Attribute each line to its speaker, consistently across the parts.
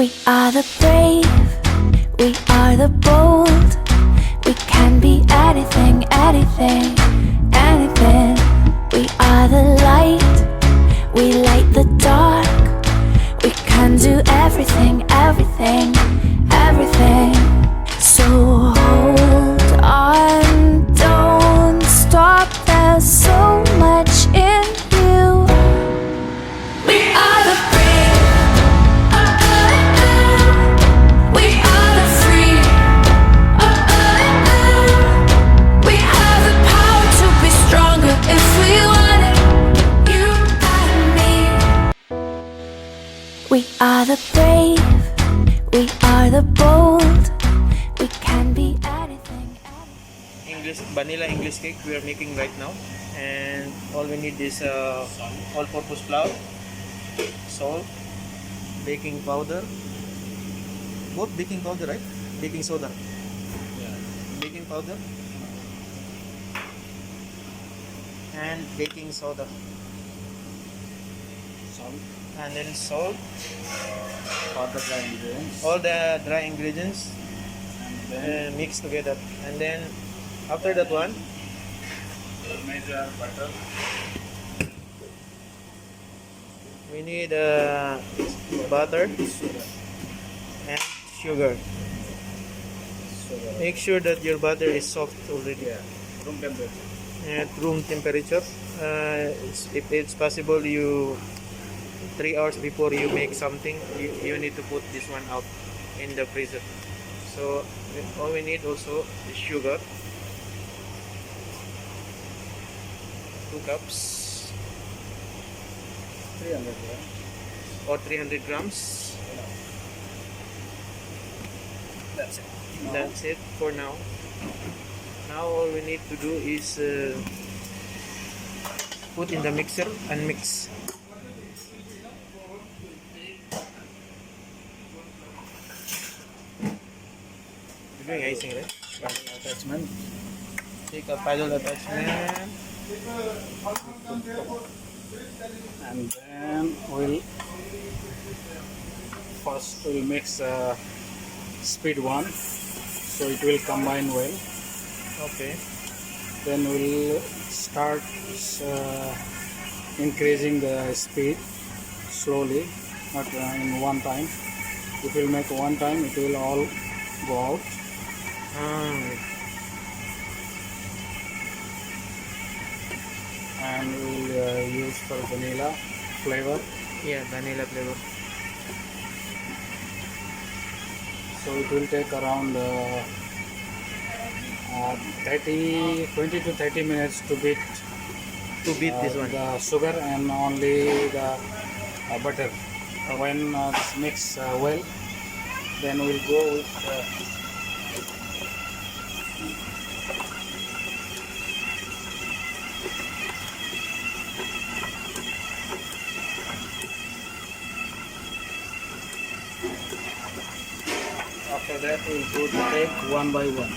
Speaker 1: We are the brave, we are the bold. We can be anything, anything, anything. We are the light, we light the dark. We can do everything, everything, everything. So hold on, don't stop, there's so much in you. We are the brave, we are the free, we have the power to be stronger if we want it, you and me. We are the brave, we are the bold, we can be anything.
Speaker 2: Vanilla English cake we are making right now, and all we need is all-purpose flour, salt, baking powder, both baking powder, right? Baking soda. Yeah. Baking powder and baking soda. Salt. And then salt. All the dry ingredients. All the dry ingredients. And then mix together. And then after that one, measure butter. We need butter and sugar. Make sure that your butter is soft already. Yeah. Room temperature. At room temperature. If it's possible, 3 hours before you make something, you need to put this one out in the freezer. So all we need also is sugar. 2 cups. 300 grams. Or 300 grams. That's it. That's it for now. Now all we need to do is put in the mixer and mix. You're doing icing, right? Paddle attachment. Take a paddle attachment.
Speaker 3: And then we'll mix speed 1, so it will combine well.
Speaker 2: Okay.
Speaker 3: Then we'll start increasing the speed slowly, not in one time. If we'll make one time, it will all go out. And we'll use for vanilla flavor.
Speaker 2: Yeah, vanilla flavor.
Speaker 3: So it will take around 20 to 30 minutes to beat
Speaker 2: this one.
Speaker 3: the sugar and only the butter. When it's mixed well, then we'll go with after that we'll put the egg one by one.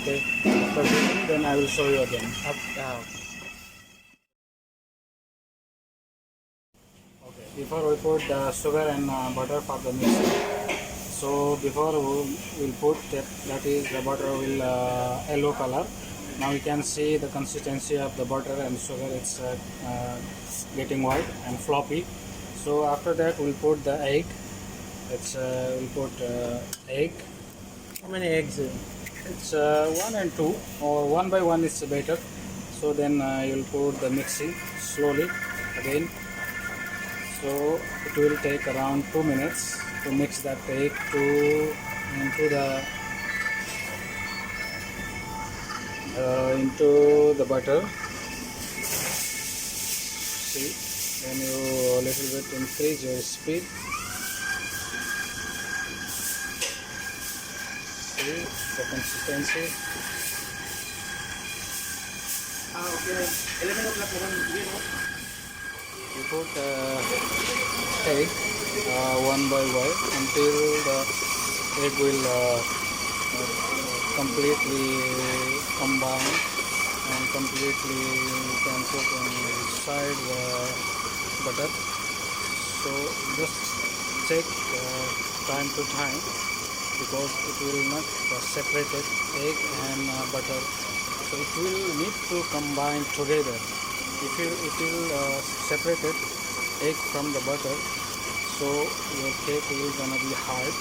Speaker 3: Okay, after beating, then I will show you again. Okay, before we put the sugar and butter for the mixing. So before we'll put that is the butter will yellow color. Now you can see the consistency of the butter and sugar. It's getting white and floppy. So after that we'll put the egg. We'll put egg.
Speaker 2: How many eggs?
Speaker 3: It's 1 and 2, or 1 by 1 is better. So then you'll put the mixing slowly again. So it will take around 2 minutes to mix that egg into the butter. See, then you a little bit increase your speed. See the consistency.
Speaker 2: Okay. 11 o'clock.
Speaker 3: You put egg one by one until the egg will completely combine and completely you can put inside the butter. So just check time to time, because it will not separate egg and butter, so it will need to combine together. If it will separate egg from the butter, so your cake is gonna be hard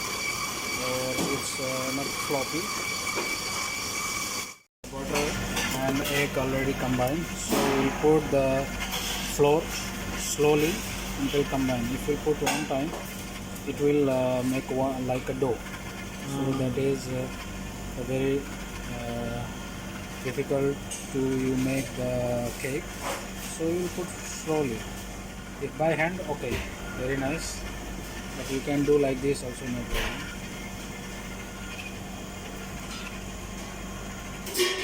Speaker 3: or it's not floppy. Butter and egg already combined, so we put the flour slowly until combined. If we put one time, it will make one like a dough. So that is a very difficult to you make the cake. So you will put slowly. If by hand, okay, very nice. But you can do like this also, no problem.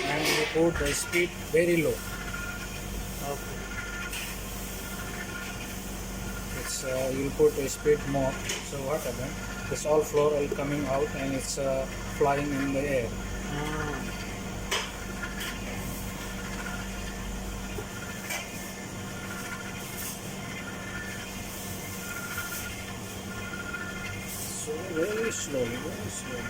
Speaker 3: And you put the speed very low.
Speaker 2: Okay.
Speaker 3: It's you'll put a speed more. So what happened? This all flour all coming out and it's flying in the air. So very slowly, very slowly.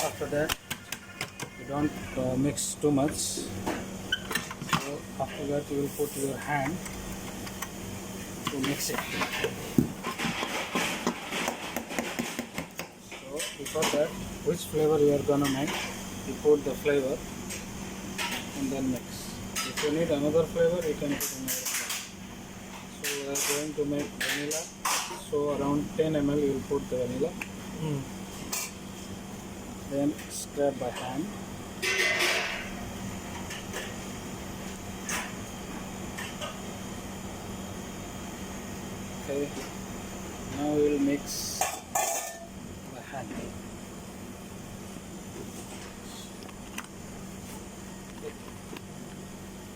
Speaker 3: After that, you don't mix too much. So after that, you will put your hand to mix it. So before that, which flavor you are gonna make, you put the flavor and then mix. If you need another flavor, you can put another flavor. So we are going to make vanilla. So around 10 ml, you will put the vanilla. Then scrape by hand. Okay, now we will mix by hand.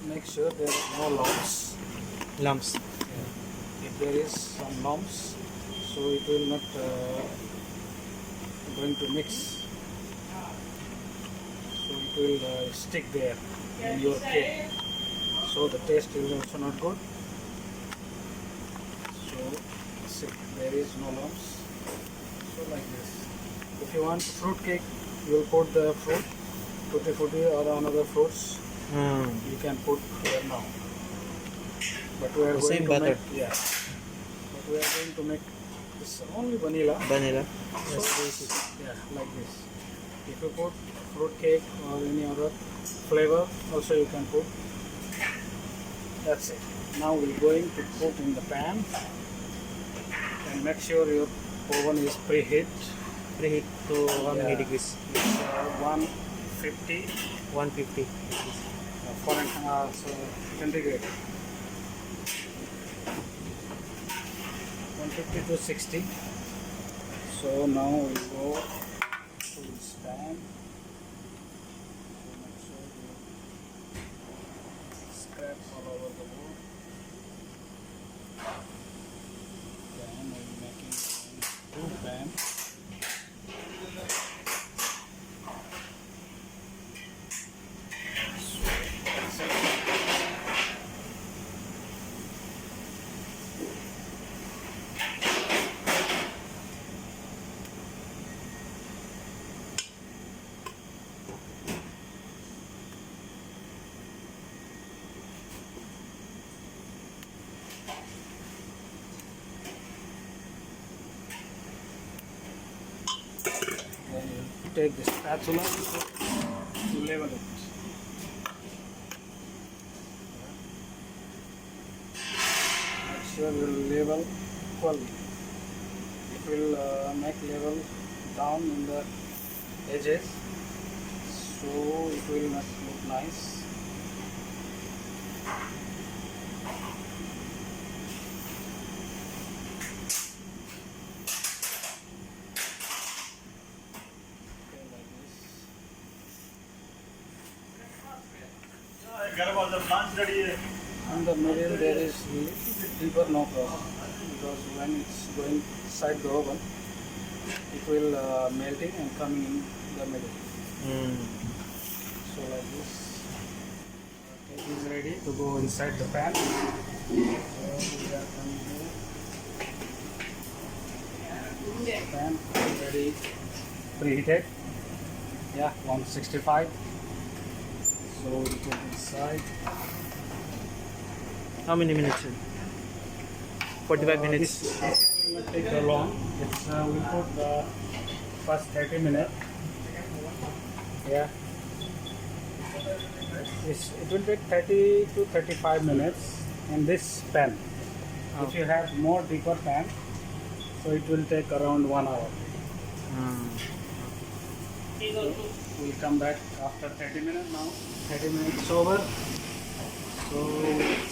Speaker 3: Make sure there are no lumps.
Speaker 2: Lumps.
Speaker 3: If there is some lumps, so it will not going to mix. So it will stick there in your cake. So the taste is also not good. So see, there is no lumps. So like this. If you want fruit cake, you will put the fruit, tutti frutti or another fruits. You can put here now. But we are
Speaker 2: The
Speaker 3: going
Speaker 2: same
Speaker 3: to
Speaker 2: butter.
Speaker 3: make, yeah. But we are going to make this only vanilla.
Speaker 2: Vanilla.
Speaker 3: So, yeah, like this. If you put fruit cake or any other flavor, also you can put. That's it. Now we're going to put in the pan and make sure your oven is preheat.
Speaker 2: Preheat to how many
Speaker 3: Yeah.
Speaker 2: degrees?
Speaker 3: 150
Speaker 2: 150.
Speaker 3: so centigrade. 150 to 60. So now we go to this pan. So make sure you scrap all over the board. Then we're making two pan. Then you take the spatula to level it. Make sure you level equally. It will make level down in the edges, so it will not look nice. And the middle there is deeper no problem, because when it's going inside the oven, it will melting and coming in the middle. So like this, it is ready to go inside the pan. So we are coming here. Pan already preheated. Yeah, 165. So we put inside.
Speaker 2: How many minutes? 45 minutes.
Speaker 3: This will not take long. It's we put the first 30 minutes. Yeah. It will take 30 to 35 minutes in this pan. If you have more deeper pan, so it will take around 1 hour. So we'll come back after 30 minutes now. 30 minutes over. So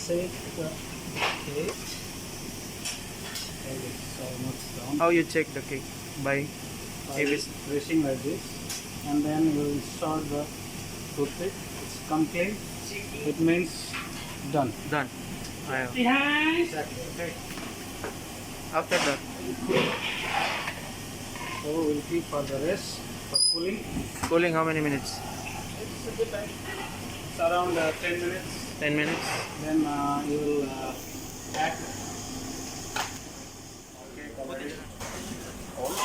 Speaker 3: take the cake. It's almost done.
Speaker 2: How you check the cake? By
Speaker 3: Pressing like this, and then we'll insert the toothpick. It's come clean. It means done.
Speaker 2: done.
Speaker 3: Exactly. Okay.
Speaker 2: After that,
Speaker 3: So we'll keep for the rest for cooling.
Speaker 2: cooling how many minutes?
Speaker 3: It's around 10 minutes.
Speaker 2: 10 minutes.
Speaker 3: Then you will add. Okay, already cold.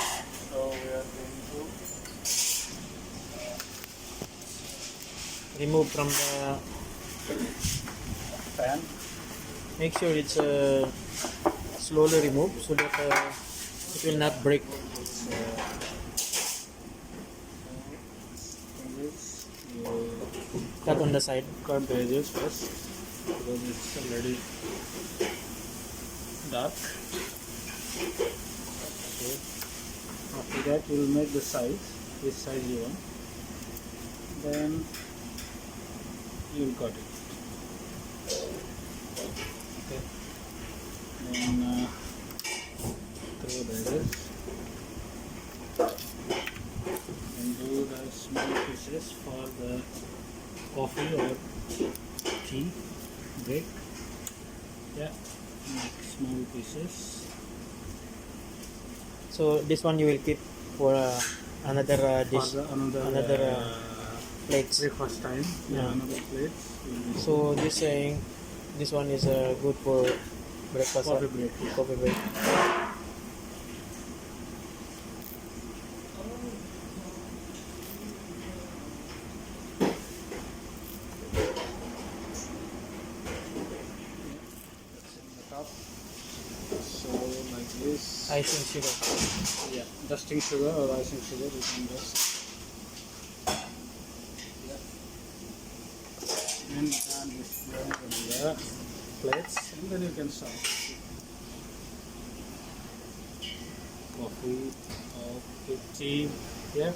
Speaker 3: So we are going to
Speaker 2: Remove from the.
Speaker 3: pan.
Speaker 2: Make sure it's slowly removed so that it will not break. Cut on the side.
Speaker 3: Cut the edges first, because it's already dark. So after that we will make the size, which size you want. Then you will cut it. Okay. Then throw the edges and do the small pieces for the coffee or tea break. Yeah, make small pieces.
Speaker 2: So this one you will keep for another dish,
Speaker 3: For the
Speaker 2: another plates.
Speaker 3: breakfast time.
Speaker 2: Yeah.
Speaker 3: Another plate.
Speaker 2: So this saying, this one is good for breakfast.
Speaker 3: Coffee break. Yeah.
Speaker 2: Coffee break.
Speaker 3: That's in the top. So like this.
Speaker 2: Icing sugar.
Speaker 3: Yeah, dusting sugar or icing sugar, you can dust. Yeah. And you can display in the plates, and then you can serve coffee or tea. Yeah.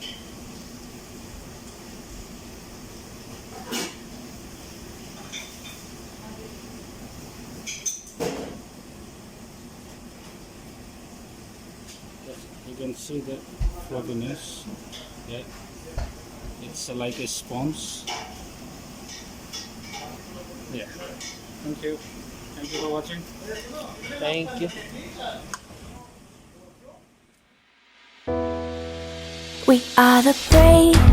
Speaker 3: You can see the fluffiness. Yeah, it's like a sponge. Yeah. Thank you. Thank you for watching.
Speaker 2: Thank you.
Speaker 1: We are the brave.